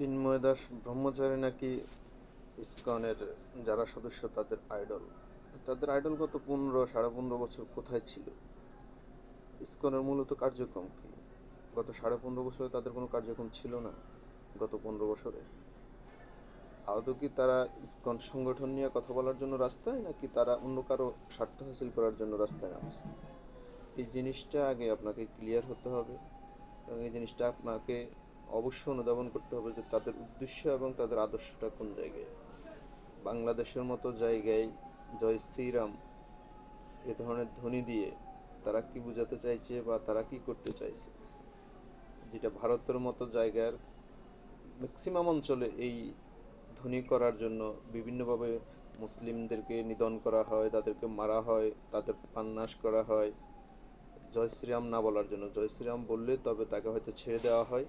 চিন্ময় দাস ব্রহ্মচারী নাকি ইসকনের যারা সদস্য তাদের আইডল। তাদের আইডল গত 15-15.5 বছর কোথায় ছিল? ইসকনের মূলত কার্যক্রম কি? গত 15.5 বছরে তাদের কোনো কার্যক্রম ছিল না? গত 15 বছরে আদৌ কি তারা ইসকন সংগঠন নিয়ে কথা বলার জন্য রাস্তায়, নাকি তারা অন্য কারো স্বার্থ হাসিল করার জন্য রাস্তায় নামছে? এই জিনিসটা আগে আপনাকে ক্লিয়ার হতে হবে, এবং এই জিনিসটা আপনাকে অবশ্যই অনুধাবন করতে হবে যে তাদের উদ্দেশ্য এবং তাদের আদর্শটা কোন জায়গায়। বাংলাদেশের মতো জায়গায় জয় শ্রীরাম এ ধরনের ধ্বনি দিয়ে তারা কি বোঝাতে চাইছে বা তারা কি করতে চাইছে, যেটা ভারতের মতো জায়গার ম্যাক্সিমাম অঞ্চলে এই ধ্বনি করার জন্য বিভিন্নভাবে মুসলিমদেরকে নিধন করা হয়, তাদেরকে মারা হয়, তাদের প্রাণনাশ করা হয় জয় শ্রীরাম না বলার জন্য। জয় শ্রীরাম বললে তবে তাকে হয়তো ছেড়ে দেওয়া হয়,